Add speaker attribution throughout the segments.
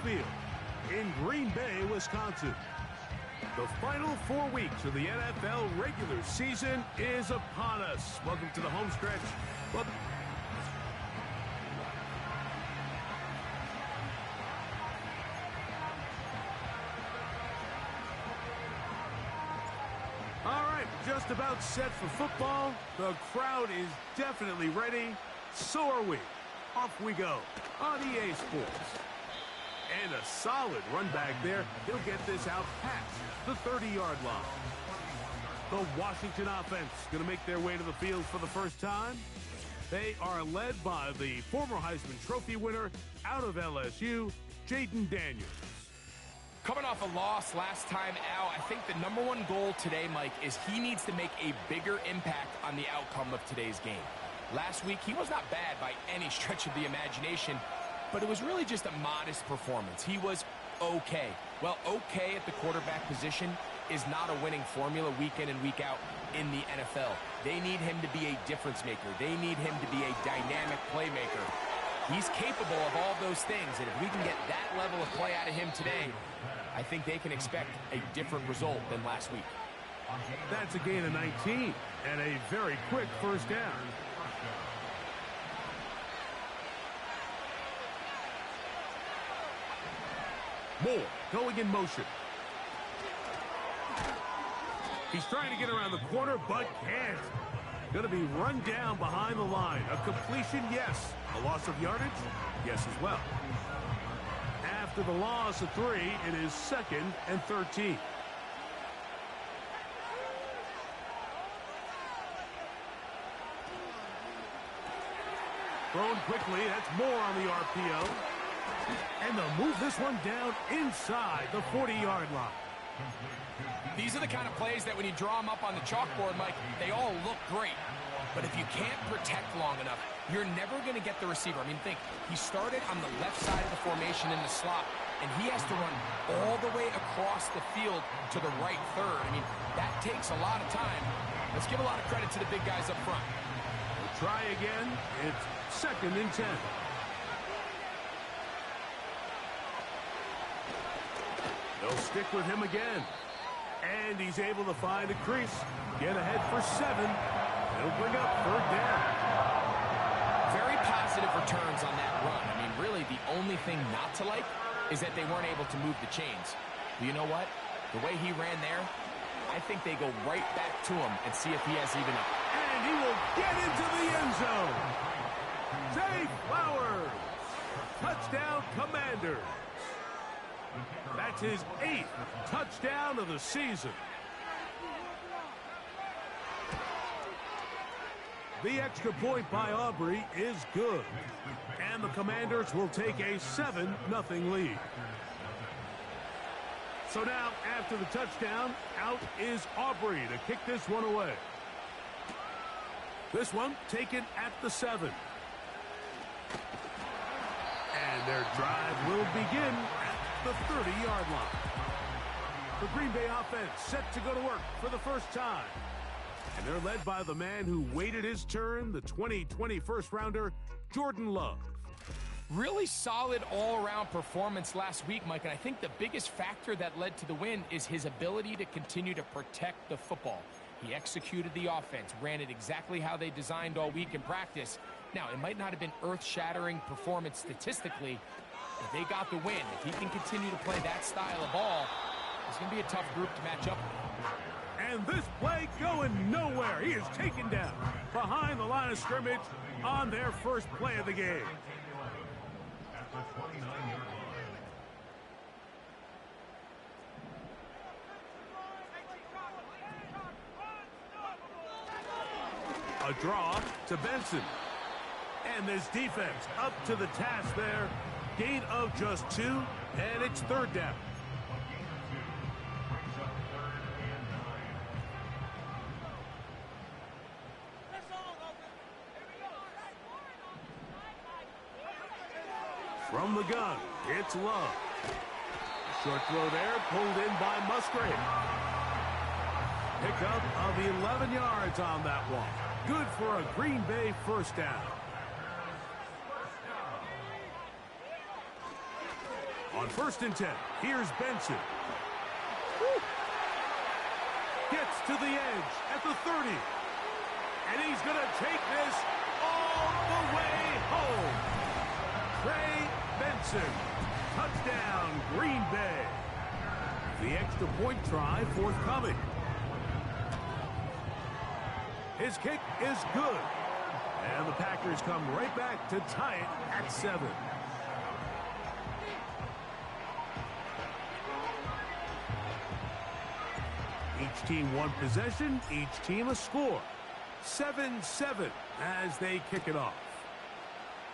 Speaker 1: Field in Green Bay, Wisconsin. The final 4 weeks of the NFL regular season is upon us. Welcome to the home stretch. Welcome. All right, just about set for football. The crowd is definitely ready. So are we. Off we go on EA Sports. And a solid run back there. He'll get this out past the 30-yard line. The Washington offense going to make their way to the field for the first time. They are led by the former Heisman Trophy winner out of LSU, Jaden Daniels.
Speaker 2: Coming off a loss last time out, I think the number one goal today, Mike, is he needs to make a bigger impact on the outcome of today's game. Last week, he was not bad by any stretch of the imagination, but it was really just a modest performance. He was okay. Well, okay at the quarterback position is not a winning formula week in and week out in the NFL. They need him to be a difference maker. They need him to be a dynamic playmaker. He's capable of all those things, and if we can get that level of play out of him today, I think they can expect a different result than last week.
Speaker 1: That's a gain of 19 and a very quick first down. Moore going in motion. He's trying to get around the corner, but can't. Going to be run down behind the line. A completion, yes. A loss of yardage, yes as well. After the loss of 3, it is 2nd and 13. Thrown quickly, that's Moore on the RPO. And they'll move this one down inside the 40-yard line.
Speaker 2: These are the kind of plays that when you draw them up on the chalkboard, Mike, they all look great. But if you can't protect long enough, you're never going to get the receiver. I mean, think, he started on the left side of the formation in the slot, and he has to run all the way across the field to the right third. I mean, that takes a lot of time. Let's give a lot of credit to the big guys up front.
Speaker 1: We'll try again. It's 2nd and 10. They'll stick with him again. And he's able to find a crease. Get ahead for 7. It'll bring up 3rd down.
Speaker 2: Very positive returns on that run. I mean, really, the only thing not to like is that they weren't able to move the chains. But you know what? The way he ran there, I think they go right back to him and see if he has even a...
Speaker 1: And he will get into the end zone. Zay Flowers. Touchdown, Commanders. That's his 8th touchdown of the season. The extra point by Aubrey is good. And the Commanders will take a 7-0 lead. So now, after the touchdown, out is Aubrey to kick this one away. This one taken at the 7. And their drive will begin at the 30-yard line. The Green Bay offense set to go to work for the first time. And they're led by the man who waited his turn, the 2020 first-rounder, Jordan Love.
Speaker 2: Really solid all-around performance last week, Mike, and I think the biggest factor that led to the win is his ability to continue to protect the football. He executed the offense, ran it exactly how they designed all week in practice. Now, it might not have been earth-shattering performance statistically, but they got the win. If he can continue to play that style of ball, it's going to be a tough group to match up with.
Speaker 1: And this play going nowhere. He is taken down behind the line of scrimmage on their first play of the game. A draw to Benson. And this defense up to the task there. Gain of just 2, and it's 3rd down. From the gun, it's Love. Short throw there, pulled in by Musgrave. Pickup of 11 yards on that one. Good for a Green Bay first down. On 1st and 10, here's Benson. Woo. Gets to the edge at the 30. And he's going to take this all the way home. Trey Benson. Touchdown, Green Bay. The extra point try forthcoming. His kick is good. And the Packers come right back to tie it at 7. Each team one possession, each team a score. 7-7 as they kick it off.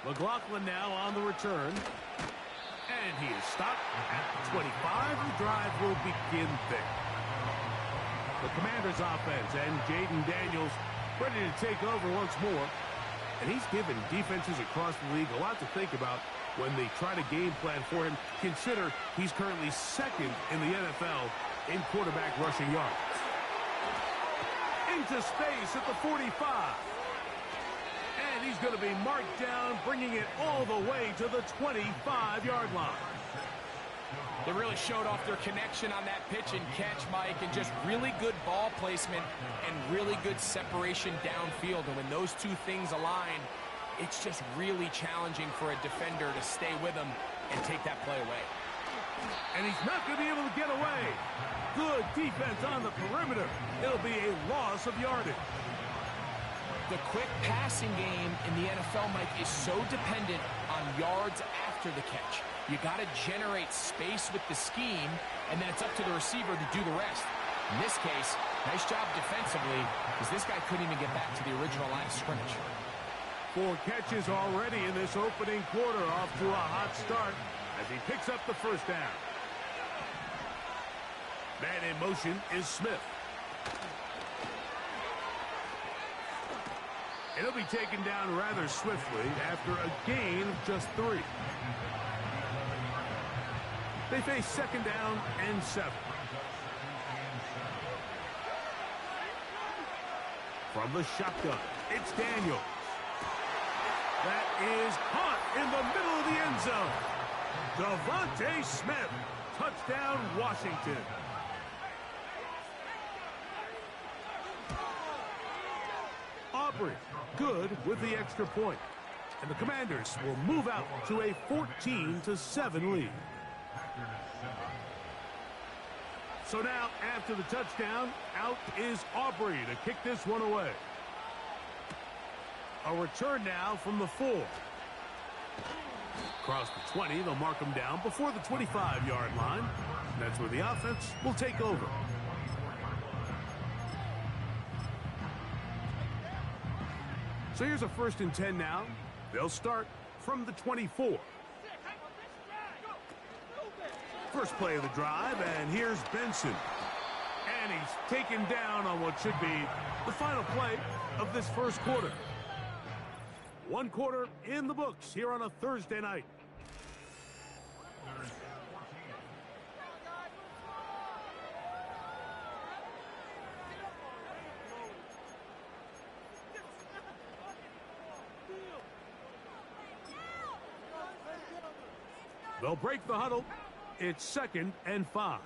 Speaker 1: McLaughlin now on the return. And he is stopped at the 25. The drive will begin there. The Commanders offense and Jaden Daniels ready to take over once more. And he's given defenses across the league a lot to think about when they try to game plan for him. Consider he's currently 2nd in the NFL in quarterback rushing yards. Into space at the 45. And he's going to be marked down, bringing it all the way to the 25-yard line.
Speaker 2: They really showed off their connection on that pitch and catch, Mike, and just really good ball placement and really good separation downfield. And when those two things align, it's just really challenging for a defender to stay with him and take that play away.
Speaker 1: And he's not going to be able to get away. Good defense on the perimeter. It'll be a loss of yardage.
Speaker 2: The quick passing game in the NFL, Mike, is so dependent on yards after the catch. You got to generate space with the scheme, and then it's up to the receiver to do the rest. In this case, nice job defensively, because this guy couldn't even get back to the original line of scrimmage.
Speaker 1: 4 catches already in this opening quarter, off to a hot start as he picks up the first down. Man in motion is Smith. It'll be taken down rather swiftly after a gain of just 3. They face 2nd down and 7. From the shotgun, it's Daniels. That is caught in the middle of the end zone. Devontae Smith. Touchdown, Washington. Aubrey, good with the extra point. And the Commanders will move out to a 14-7 lead. So now, after the touchdown, out is Aubrey to kick this one away. A return now from the 4. Across the 20, they'll mark him down before the 25-yard line. That's where the offense will take over. So here's a 1st and 10 now. They'll start from the 24. First play of the drive, and here's Benson. And he's taken down on what should be the final play of this first quarter. 1 quarter in the books here on a Thursday night. They'll break the huddle. It's 2nd and 5.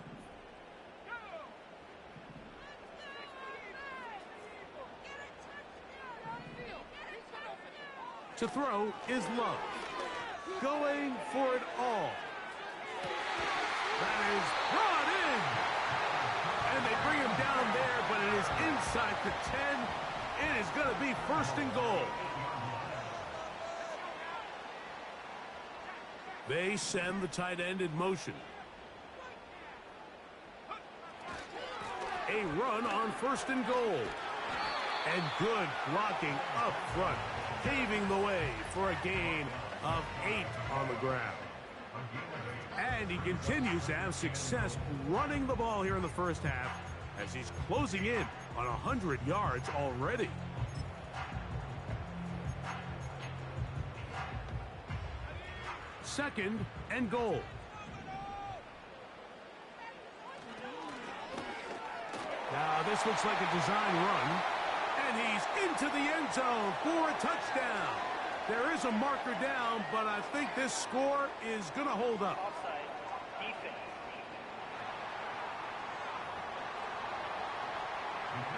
Speaker 1: To throw is Love. Going for it all. That is brought in. And they bring him down there, but it is inside the 10. It is going to be 1st and goal. They send the tight end in motion. A run on 1st and goal. And good blocking up front, paving the way for a gain of 8 on the ground. And he continues to have success running the ball here in the first half as he's closing in on 100 yards already. Second and goal. Now this looks like a design run. And he's into the end zone for a touchdown. There is a marker down, but I think this score is going to hold up.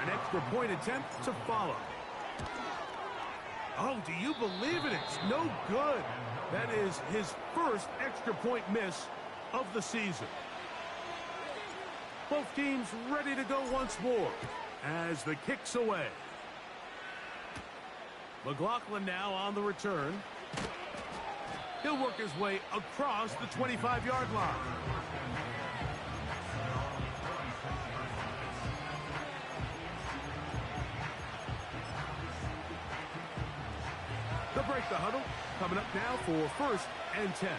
Speaker 1: An extra point attempt to follow. Oh, do you believe it? It's no good. That is his first extra point miss of the season. Both teams ready to go once more as the kick's away. McLaughlin now on the return. He'll work his way across the 25-yard line. They'll break the huddle. Coming up now for 1st and 10.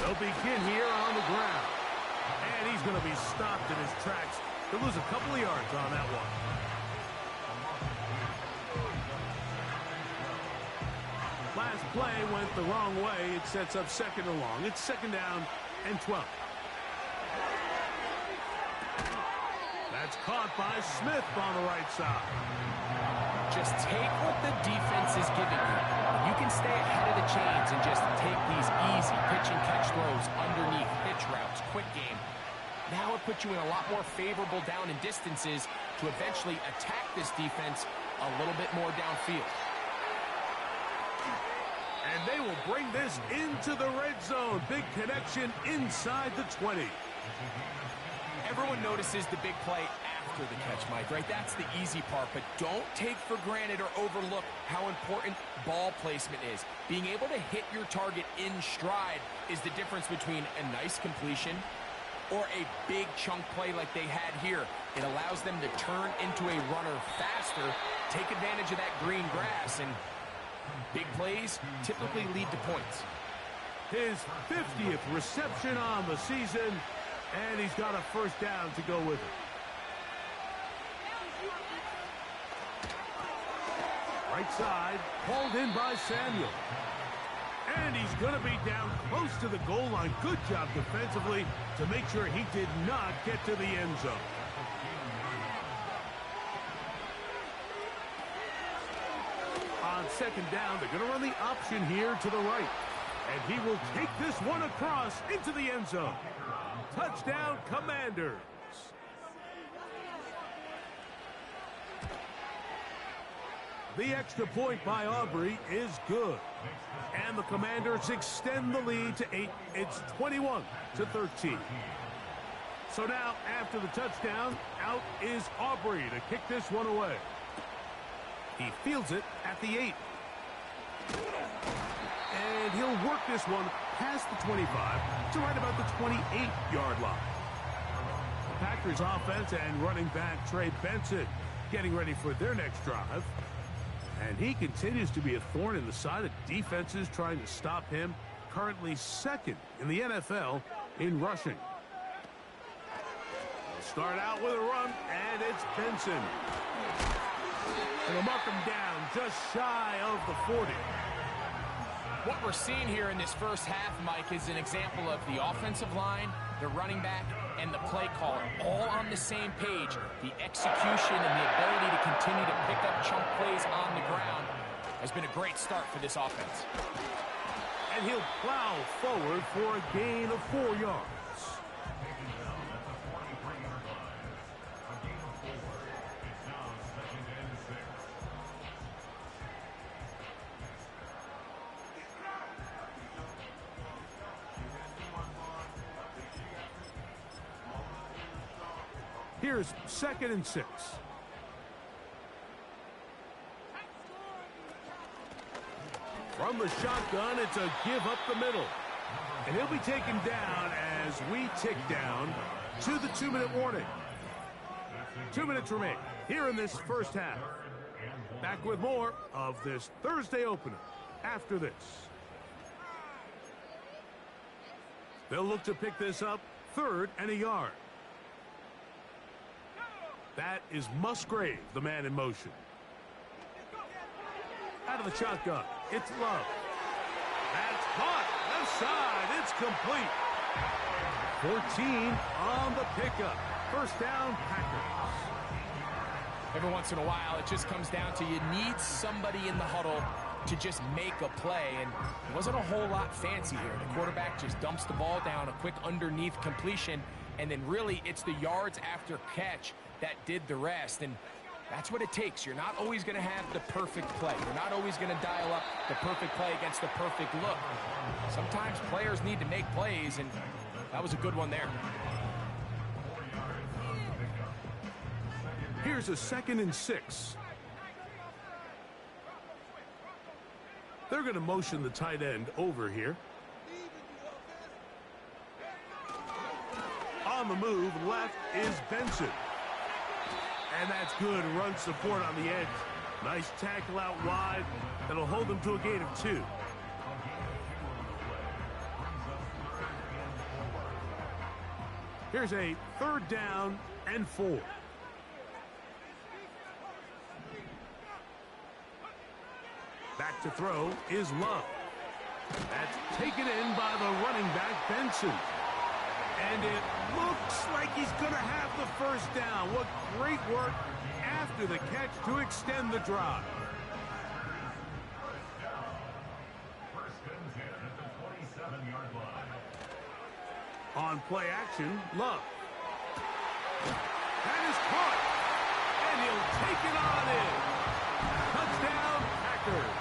Speaker 1: They'll begin here on the ground. And he's going to be stopped in his tracks. He'll lose a couple of yards on that one. Last play went the wrong way. It sets up 2nd and long. It's 2nd down and 12. That's caught by Smith on the right side.
Speaker 2: Just take what the defense is giving you. You can stay ahead of the chains and just take these easy pitch and catch throws underneath, hitch routes, quick game. Now it puts you in a lot more favorable down and distances to eventually attack this defense a little bit more downfield.
Speaker 1: And they will bring this into the red zone. Big connection inside the 20.
Speaker 2: Everyone notices the big play after the catch, Mike, right? That's the easy part, but don't take for granted or overlook how important ball placement is. Being able to hit your target in stride is the difference between a nice completion or a big chunk play like they had here. It allows them to turn into a runner faster, take advantage of that green grass, and big plays typically lead to points.
Speaker 1: His 50th reception on the season, and he's got a 1st down to go with it. Right side, hauled in by Samuel. And he's going to be down close to the goal line. Good job defensively to make sure he did not get to the end zone. On 2nd down, they're going to run the option here to the right. And he will take this one across into the end zone. Touchdown, Commanders. The extra point by Aubrey is good. And the Commanders extend the lead to 8. It's 21-13. So now, after the touchdown, out is Aubrey to kick this one away. He fields it at the 8. And he'll work this one past the 25 to right about the 28-yard line. The Packers offense and running back Trey Benson getting ready for their next drive. And he continues to be a thorn in the side of defenses trying to stop him. Currently 2nd in the NFL in rushing. They'll start out with a run, and it's Benson. And they'll mark him down just shy of the 40.
Speaker 2: What we're seeing here in this first half, Mike, is an example of the offensive line, the running back, and the play caller all on the same page. The execution and the ability to continue to pick up chunk plays on the ground has been a great start for this offense.
Speaker 1: And he'll plow forward for a gain of 4 yards. Here's 2nd and 6. From the shotgun, it's a give up the middle. And he'll be taken down as we tick down to the 2-minute warning. 2 minutes remain here in this first half. Back with more of this Thursday opener after this. They'll look to pick this up 3rd and a yard. That is Musgrave, the man in motion. Out of the shotgun, it's Love. That's caught. Left side, it's complete. 14 on the pickup. 1st down, Packers.
Speaker 2: Every once in a while, it just comes down to you need somebody in the huddle to just make a play, and it wasn't a whole lot fancy here. The quarterback just dumps the ball down, a quick underneath completion, and then really it's the yards after catch that did the rest, and that's what it takes. You're not always going to have the perfect play. You're not always going to dial up the perfect play against the perfect look. Sometimes players need to make plays, and that was a good one there.
Speaker 1: Here's a 2nd and 6. They're going to motion the tight end over here. On the move, left is Benson. And that's good run support on the edge. Nice tackle out wide. That'll hold them to a gain of 2. Here's a 3rd down and 4. Back to throw is Love. That's taken in by the running back, Benson. And it looks like he's going to have the 1st down. What great work after the catch to extend the drive. On play action, Love. That is caught. And he'll take it on in. Touchdown, Packers.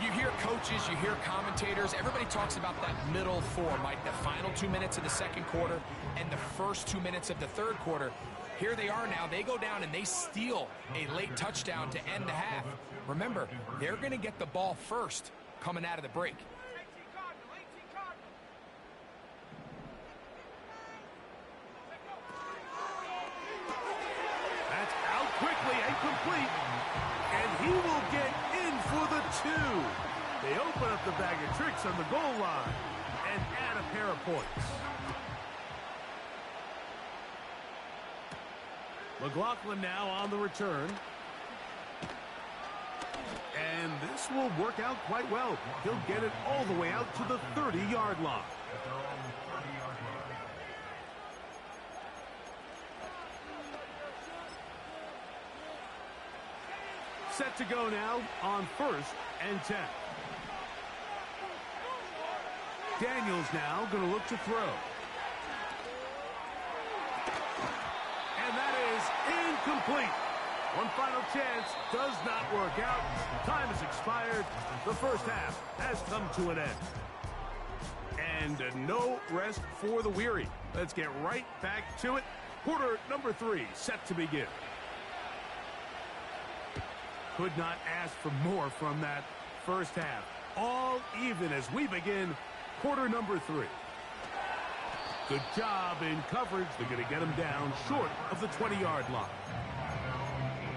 Speaker 2: You hear coaches, you hear commentators, everybody talks about that middle 4, Mike, the final 2 minutes of the 2nd quarter and the first 2 minutes of the 3rd quarter. Here they are now. They go down and they steal a late touchdown to end the half. Remember, they're going to get the ball first coming out of the break.
Speaker 1: That's out quickly and complete. And he will get in for the 2. They open up the bag of tricks on the goal line and add a pair of points. McLaughlin now on the return. And this will work out quite well. He'll get it all the way out to the 30-yard line. Set to go now on 1st and 10. Daniels now going to look to throw. And that is incomplete. One final chance does not work out. Time has expired. The 1st half has come to an end. And no rest for the weary. Let's get right back to it. Quarter number 3 set to begin. Could not ask for more from that 1st half. All even as we begin quarter number 3. Good job in coverage. They're going to get him down short of the 20-yard line.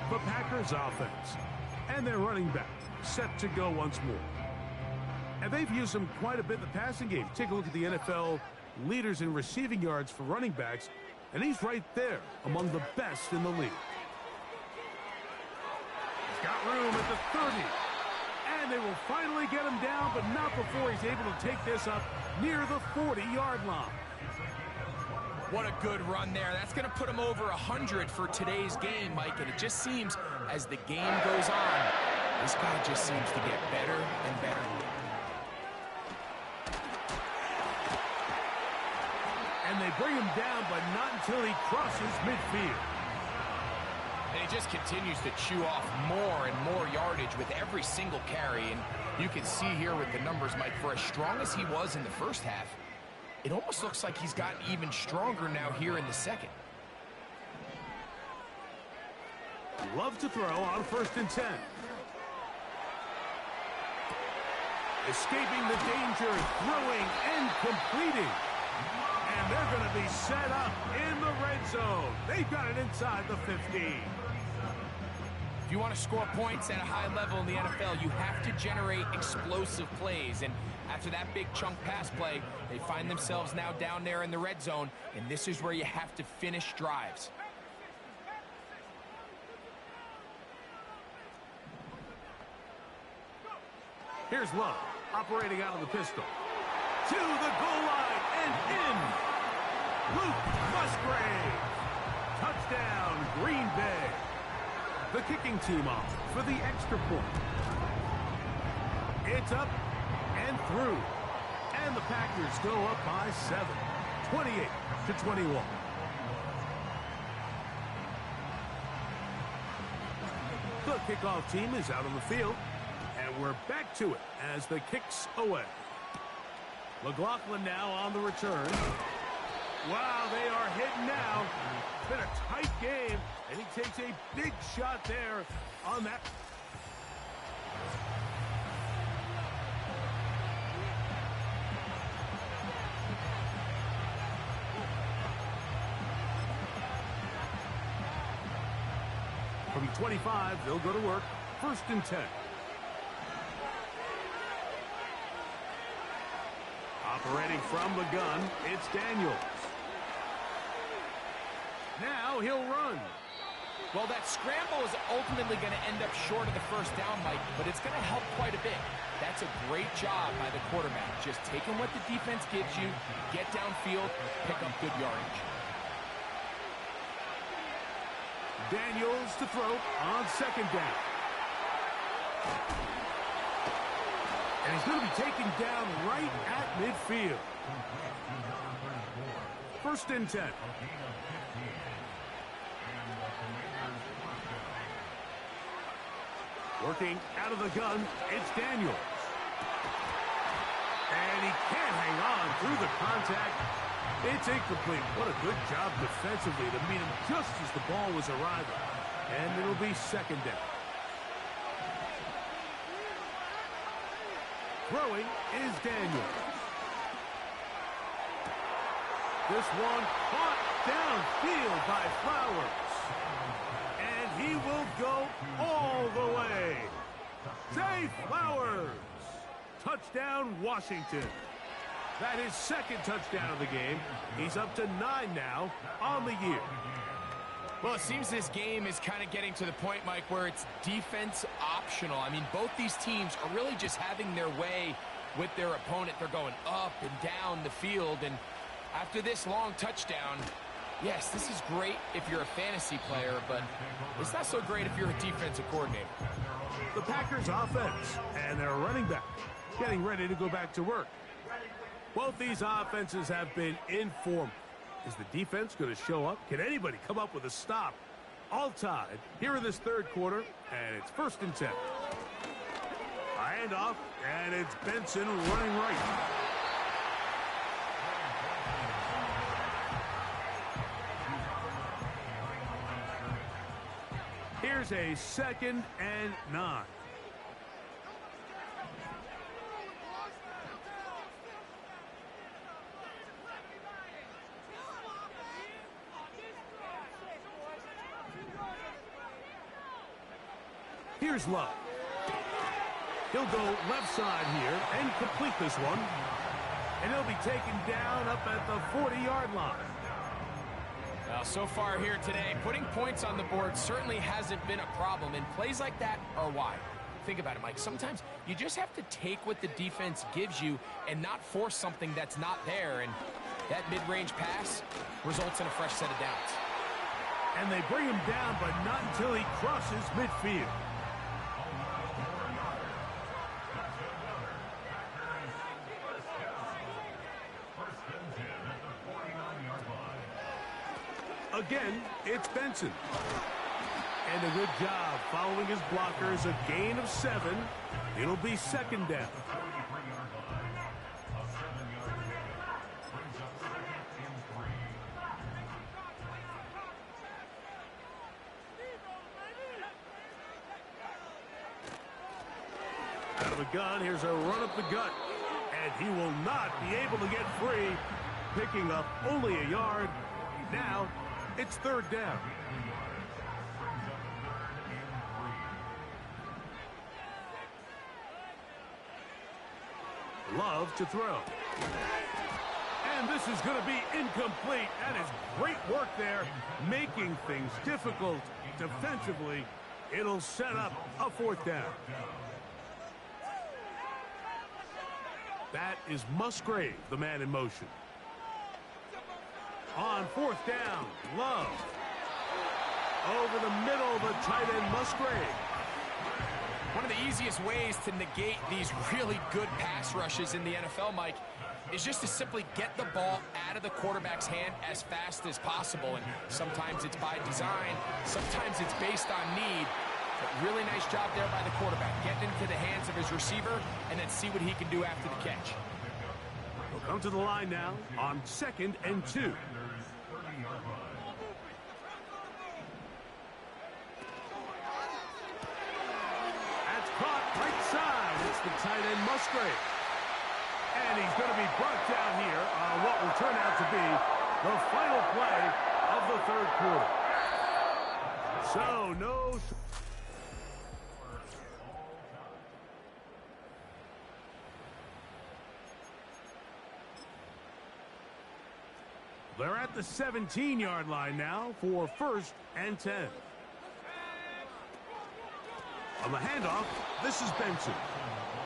Speaker 1: The Packers offense and their running back set to go once more. And they've used him quite a bit in the passing game. Take a look at the NFL leaders in receiving yards for running backs, and he's right there among the best in the league. Got room at the 30. And they will finally get him down, but not before he's able to take this up near the 40-yard line.
Speaker 2: What a good run there. That's going to put him over 100 for today's game, Mike. And it just seems as the game goes on, this guy just seems to get better and better.
Speaker 1: And they bring him down, but not until he crosses midfield.
Speaker 2: And he just continues to chew off more and more yardage with every single carry. And you can see here with the numbers, Mike, for as strong as he was in the 1st half, it almost looks like he's gotten even stronger now here in the 2nd.
Speaker 1: Love to throw on 1st and 10. Escaping the danger, throwing and completing. And they're going to be set up in the red zone. They've got it inside the 15.
Speaker 2: If you want to score points at a high level in the NFL, you have to generate explosive plays. And after that big chunk pass play, they find themselves now down there in the red zone. And this is where you have to finish drives.
Speaker 1: Here's Love, operating out of the pistol. To the goal line and in. Luke Musgrave. Touchdown, Green Bay. The kicking team off for the extra point. It's up and through. And the Packers go up by 7, 28-21. The kickoff team is out on the field. And we're back to it as the kick's away. McLaughlin now on the return. Wow, they are hitting now. It's been a tight game, and he takes a big shot there on that. From 25, they'll go to work. 1st and 10. Operating from the gun, it's Daniels. Now he'll run.
Speaker 2: Well, that scramble is ultimately going to end up short of the first down, Mike, but it's going to help quite a bit. That's a great job by the quarterback. Just taking what the defense gives you, get downfield, pick up good yardage.
Speaker 1: Daniels to throw on 2nd down. And he's going to be taken down right at midfield. 1st and 10. Working out of the gun, it's Daniels. And he can't hang on through the contact. It's incomplete. What a good job defensively to meet him just as the ball was arriving. And it'll be 2nd down. Throwing is Daniels. This one caught downfield by Flowers. And he will go all the way. Zay Flowers. Touchdown, Washington. That is 2nd touchdown of the game. He's up to 9 now on the year.
Speaker 2: Well, it seems this game is kind of getting to the point, Mike, where it's defense optional. I mean, both these teams are really just having their way with their opponent. They're going up and down the field, and after this long touchdown, yes, this is great if you're a fantasy player, but it's not so great if you're a defensive coordinator.
Speaker 1: The Packers offense and their running back getting ready to go back to work. Both these offenses have been in form. Is the defense going to show up? Can anybody come up with a stop? All tied here in this 3rd quarter, and it's 1st and 10. A handoff, and it's Benson running right. Here's a 2nd and 9. Here's Love. He'll go left side here and complete this one. And he'll be taken down up at the 40-yard line.
Speaker 2: Well, so far here today, putting points on the board certainly hasn't been a problem, and plays like that are why. Think about it, Mike. Sometimes you just have to take what the defense gives you and not force something that's not there, and that mid-range pass results in a fresh set of downs.
Speaker 1: And they bring him down, but not until he crosses midfield. Again, it's Benson. And a good job following his blockers. A gain of 7. It'll be 2nd down. Out of the gun, here's a run up the gut. And he will not be able to get free. Picking up only a yard. Now, it's 3rd down. Love to throw. And this is going to be incomplete. That is great work there, making things difficult defensively. It'll set up a 4th down. That is Musgrave, the man in motion. On 4th down, Love. Over the middle, the tight end Musgrave.
Speaker 2: One of the easiest ways to negate these really good pass rushes in the NFL, Mike, is just to simply get the ball out of the quarterback's hand as fast as possible. And sometimes it's by design, sometimes it's based on need. But really nice job there by the quarterback, getting into the hands of his receiver and then see what he can do after the catch.
Speaker 1: We'll come to the line now on 2nd and 2. Caught right side. It's the tight end Musgrave. And he's going to be brought down here on what will turn out to be the final play of the 3rd quarter. So, no... They're at the 17-yard line now for 1st and 10. On the handoff, this is Benson.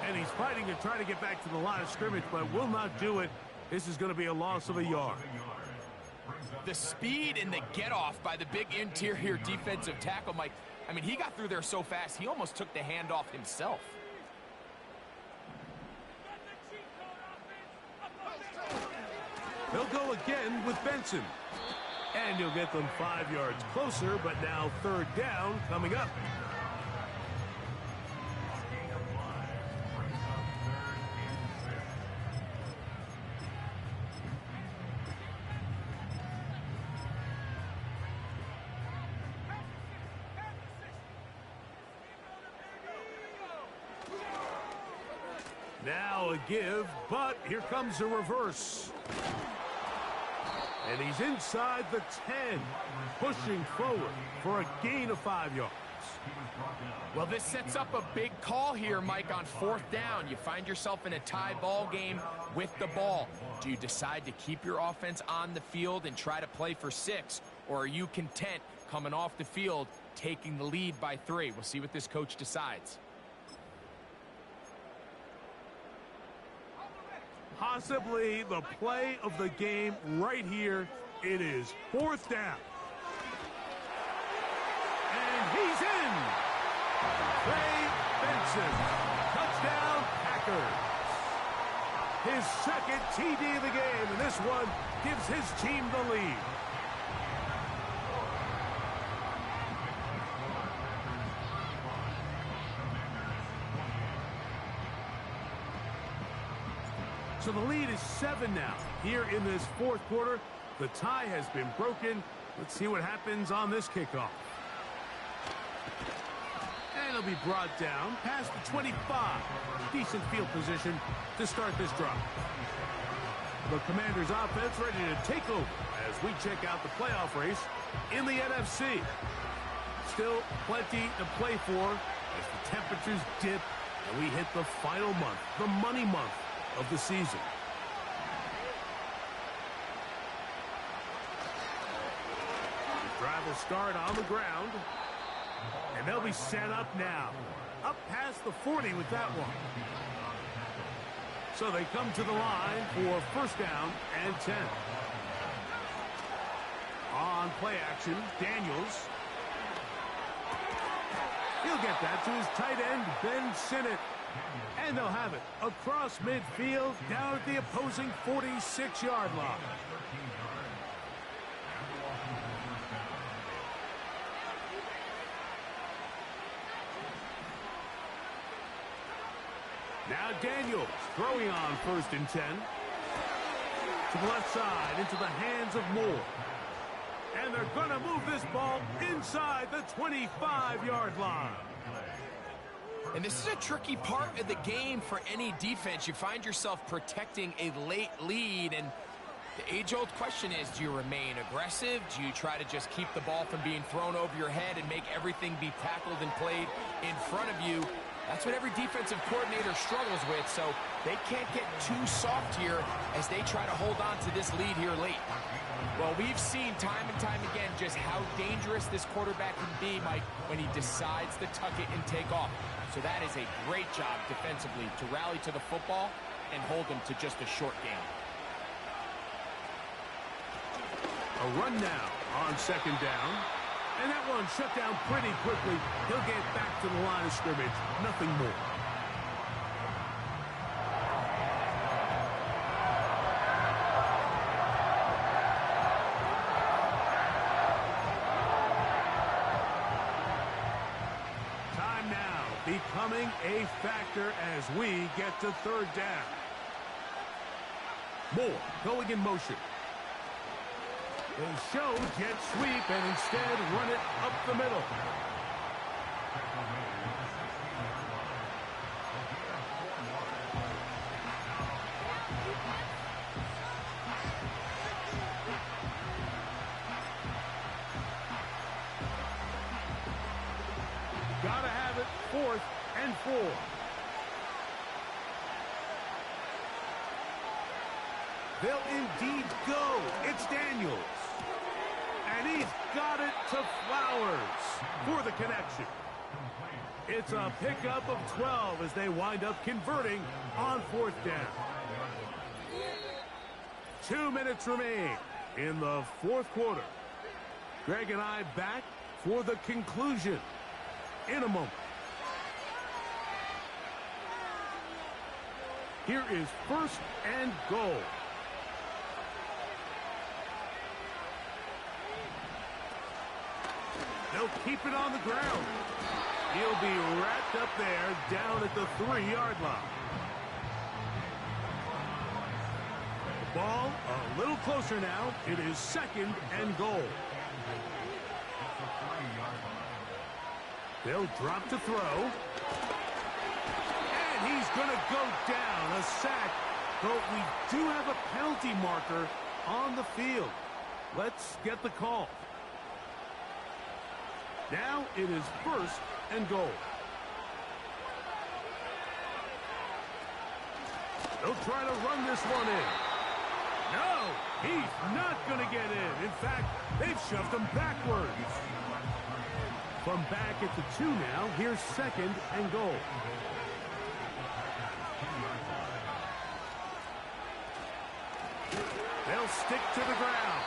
Speaker 1: And he's fighting to try to get back to the line of scrimmage, but will not do it. This is going to be a loss of a yard.
Speaker 2: The speed and the get-off by the big interior defensive tackle, Mike. I mean, he got through there so fast, he almost took the handoff himself.
Speaker 1: They'll go again with Benson. And he'll get them 5 yards closer, but now 3rd down coming up. Now a give, but here comes a reverse. And he's inside the 10, pushing forward for a gain of 5 yards.
Speaker 2: Well, this sets up a big call here, Mike, on 4th down. You find yourself in a tie ball game with the ball. Do you decide to keep your offense on the field and try to play for 6? Or are you content coming off the field, taking the lead by 3? We'll see what this coach decides.
Speaker 1: Possibly the play of the game right here. It is 4th down. And he's in. Trey Benson. Touchdown, Packers. His 2nd TD of the game, and this one gives his team the lead. So the lead is 7 now. Here in this 4th quarter, the tie has been broken. Let's see what happens on this kickoff. And it'll be brought down past the 25. Decent field position to start this drive. The Commanders' offense ready to take over as we check out the playoff race in the NFC. Still plenty to play for as the temperatures dip and we hit the final month, the money month of the season. The drive will start on the ground, and they'll be set up now. Up past the 40 with that one. So they come to the line for 1st down and 10. On play action, Daniels. He'll get that to his tight end, Ben Sinnott. And they'll have it across midfield down at the opposing 46-yard line. Now Daniels throwing on 1st and 10. To the left side into the hands of Moore. And they're going to move this ball inside the 25-yard line.
Speaker 2: And this is a tricky part of the game for any defense. You find yourself protecting a late lead, and the age-old question is, do you remain aggressive? Do you try to just keep the ball from being thrown over your head and make everything be tackled and played in front of you? That's what every defensive coordinator struggles with, so they can't get too soft here as they try to hold on to this lead here late. Well, we've seen time and time again just how dangerous this quarterback can be, Mike, when he decides to tuck it and take off. So that is a great job defensively to rally to the football and hold them to just a short game.
Speaker 1: A run now on 2nd down. And that one shut down pretty quickly. He'll get back to the line of scrimmage. Nothing more. Time now becoming a factor as we get to third down. Moore going in motion. They show jet sweep and instead run it up the middle. Gotta have it, 4th and 4. They'll indeed go. It's Daniels. And he's got it to Flowers for the connection. It's a pickup of 12 as they wind up converting on 4th down. 2 minutes remain in the 4th quarter. Greg and I back for the conclusion in a moment. Here is 1st and goal. They'll keep it on the ground. He'll be wrapped up there down at the 3-yard line. The ball a little closer now. It is 2nd and goal. They'll drop to throw. And he's going to go down. A sack. But we do have a penalty marker on the field. Let's get the call. Now it is 1st and goal. They'll try to run this one in. No, he's not going to get in. In fact, they've shoved him backwards. From back at the 2 now, here's 2nd and goal. They'll stick to the ground.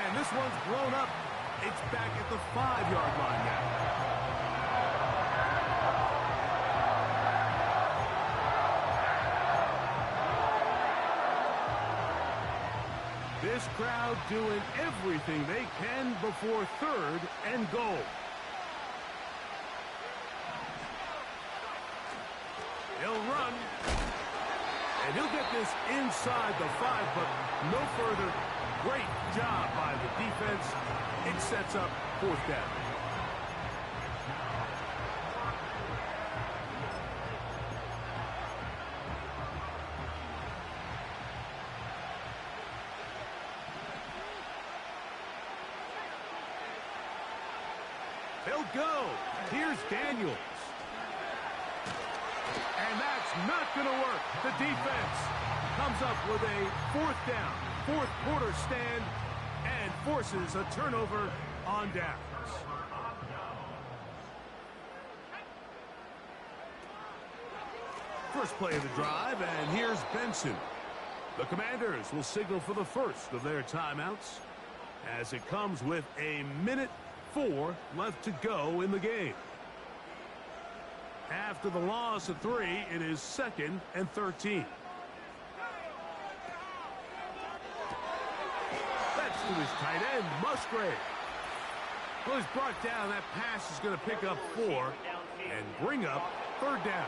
Speaker 1: And this one's blown up. It's back at the 5-yard line now. This crowd doing everything they can before 3rd and goal. He'll run. And he'll get this inside the 5, but no further. Great job by the defense. It sets up 4th down. They'll go. Here's Daniels. And that's not going to work. The defense comes up with a 4th down. 4th quarter stand and forces a turnover on downs. First play of the drive, and here's Benson. The Commanders will signal for the first of their timeouts as it comes with a minute 4 left to go in the game. After the loss of 3, it is 2nd and 13. That's to his tight end, Musgrave. Well, he's brought down. That pass is going to pick up 4 and bring up 3rd down.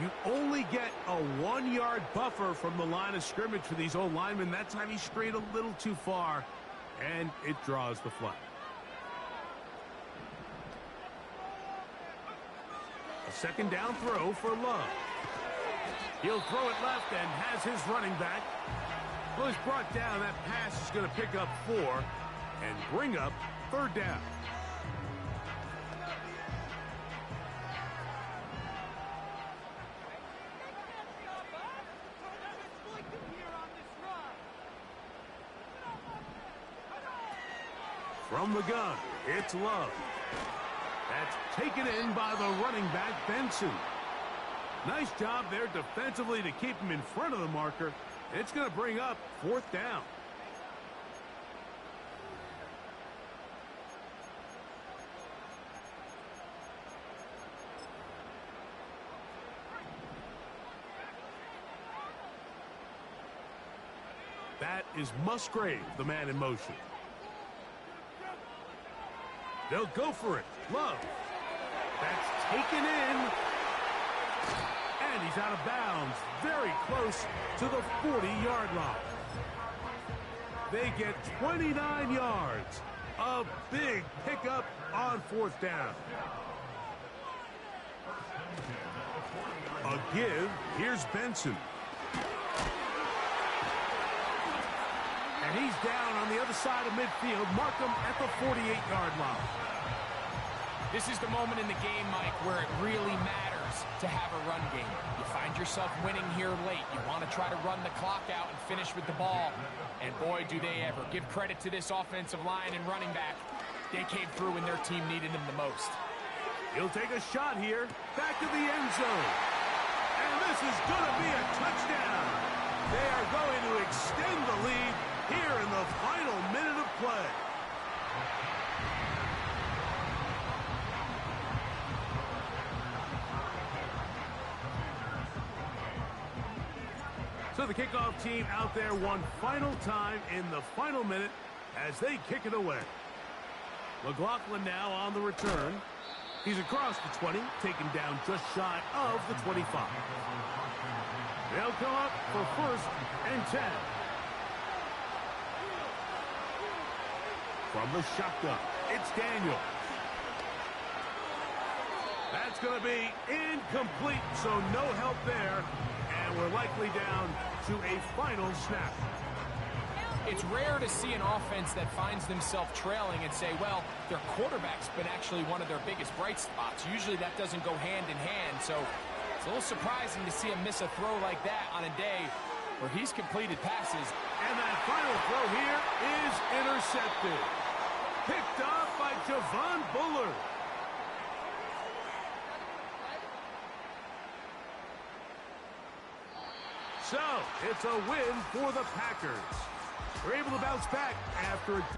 Speaker 1: You only get a 1-yard buffer from the line of scrimmage for these old linemen. That time he strayed a little too far, and it draws the flag. A 2nd down throw for Love. He'll throw it left and has his running back. Well, he's brought down. That pass is going to pick up 4 and bring up 3rd down. From the gun, it's Love. That's taken in by the running back, Benson. Nice job there defensively to keep him in front of the marker. It's going to bring up 4th down. That is Musgrave, the man in motion. They'll go for it. Love. That's taken in. And he's out of bounds. Very close to the 40-yard line. They get 29 yards. A big pickup on 4th down. A give. Here's Benson. And he's down on the other side of midfield. Mark him at the 48-yard line.
Speaker 2: This is the moment in the game, Mike, where it really matters to have a run game. You find yourself winning here late. You want to try to run the clock out and finish with the ball. And boy, do they ever. Give credit to this offensive line and running back. They came through when their team needed them the most.
Speaker 1: He'll take a shot here. Back to the end zone. And this is going to be a touchdown. They are going to extend the lead here in the final minute of play. So the kickoff team out there one final time in the final minute as they kick it away. McLaughlin now on the return. He's across the 20, taken down just shy of the 25. They'll come up for 1st and 10. From the shotgun, it's Daniel. That's going to be incomplete, so no help there. And we're likely down to a final snap.
Speaker 2: It's rare to see an offense that finds themselves trailing and say, well, their quarterback's been actually one of their biggest bright spots. Usually that doesn't go hand in hand, so it's a little surprising to see him miss a throw like that on a day where he's completed passes.
Speaker 1: And that final throw here is intercepted. Picked off by Javon Bullard. So, it's a win for the Packers. They're able to bounce back after a